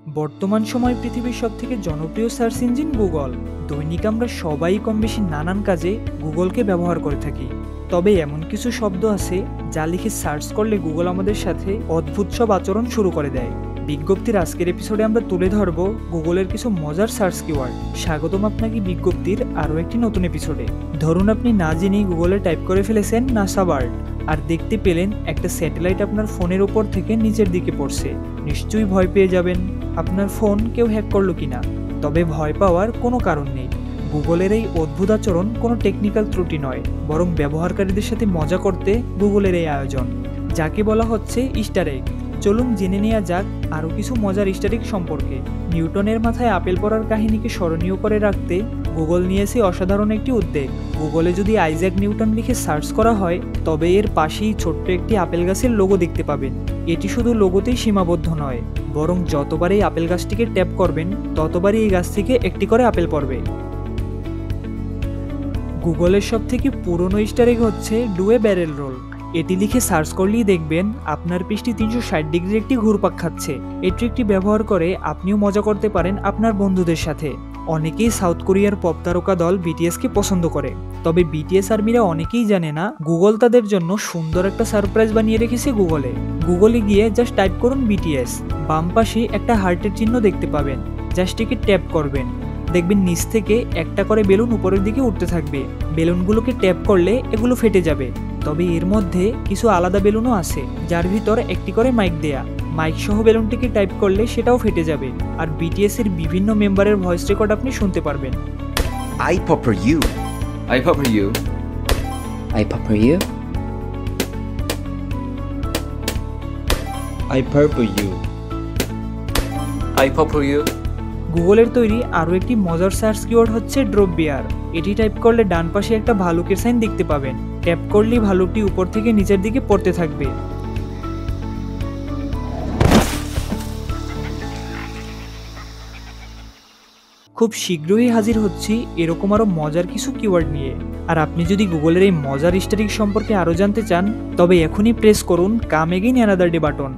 বর্তমান সময়ে পৃথিবীর সবথেকে জনপ্রিয় সার্চ ইঞ্জিন গুগল। দৈনিক আমরা সবাই কম বেশি নানান কাজে গুগলকে ব্যবহার করে থাকি। তবে এমন কিছু শব্দ আছে যা লিখে সার্চ করলে গুগল আমাদের সাথে অদ্ভুত সব আচরণ শুরু করে দেয়। বিজ্ঞপ্তির আজকের এপিসোডে আমরা তুলে ধরব গুগলের কিছু মজার সার্চ কিওয়ার্ড। স্বাগতম আপনাকে বিজ্ঞপ্তির আরও একটি নতুন এপিসোডে। ধরুন আপনি না জেনেই গুগলে টাইপ করে ফেলেছেন নাসা বার্ড, আর দেখতে পেলেন একটা স্যাটেলাইট আপনার ফোনের উপর থেকে নিচের দিকে পড়ছে। নিশ্চয়ই ভয় পেয়ে যাবেন আপনার ফোন কেউ হ্যাক করলো কিনা। তবে ভয় পাওয়ার কোনো কারণ নেই। গুগলের এই অদ্ভুত আচরণ কোনো টেকনিক্যাল ত্রুটি নয়, বরং ব্যবহারকারীদের সাথে মজা করতে গুগলের এই আয়োজন, যাকে বলা হচ্ছে ইস্টার এগ। চলুন জেনে নেওয়া যাক আরও কিছু মজার ইস্টার এগ সম্পর্কে। নিউটনের মাথায় আপেল পড়ার কাহিনীকে স্মরণীয় করে রাখতে গুগল নিয়েছে অসাধারণ একটি উদ্যোগ। গুগলে যদি আইজ্যাক নিউটন লিখে সার্চ করা হয় তবে এর পাশেই ছোট্ট একটি আপেল গাছের লোগো দেখতে পাবেন। এটি শুধু লোগোতেই সীমাবদ্ধ নয়, বরং যতবারই আপেল গাছটিকে ট্যাপ করবেন ততবারই এই গাছ থেকে একটি করে আপেল পড়বে। গুগলের সবথেকে পুরনো ইস্টার এগ হচ্ছে ডু এ ব্যারেল রোল। এটি লিখে সার্চ করলেই দেখবেন আপনার পৃষ্ঠে 360 ডিগ্রির একটি ঘুরপাক খাচ্ছে। এই ট্রিকটি ব্যবহার করে আপনিও মজা করতে পারেন আপনার বন্ধুদের সাথে। অনেকেই সাউথ কোরিয়ার পপ তারকা দল বিটিএসকে পছন্দ করে, তবে বিটিএস আর্মিরা অনেকেই জানে না গুগল তাদের জন্য সুন্দর একটা সারপ্রাইজ বানিয়ে রেখেছে। গুগলে গিয়ে জাস্ট টাইপ করুন বিটিএস, বাম পাশে একটা হার্টের চিহ্ন দেখতে পাবেন। জাস্ট একে ট্যাপ করবেন, দেখবেন নিচ থেকে একটা করে বেলুন উপরের দিকে উঠতে থাকবে। বেলুনগুলোকে ট্যাপ করলে এগুলো ফেটে যাবে, তবে এর মধ্যে কিছু আলাদা বেলুনও আছে যার ভিতর একটি করে মাইক দেয়া। মাইক সহ বেলুনটিকে টাইপ করলে সেটাও ফেটে যাবে, আর বিটিএস এর বিভিন্ন মেম্বারের ভয়েস রেকর্ড আপনি শুনতে পারবেন। I pupper you. I pupper you. I pupper you. I purple you. I pupper you. গুগলের তৈরি আরও একটি মজার সার্চ কিওয়ার্ড হচ্ছে ড্রপ বিয়ার। এটি টাইপ করলে ডান পাশে একটা ভালুকের সাইন দেখতে পাবেন। ট্যাপ করলেই ভালুকটি উপর থেকে নিচের দিকে পড়তে থাকবে। খুব শীঘ্রই হাজির হচ্ছি এরকম আরও মজার কিছু কিওয়ার্ড নিয়ে। আর আপনি যদি গুগলের এই মজার ইস্টার এগ সম্পর্কে আরও জানতে চান তবে এখনই প্রেস করুন come again another day button.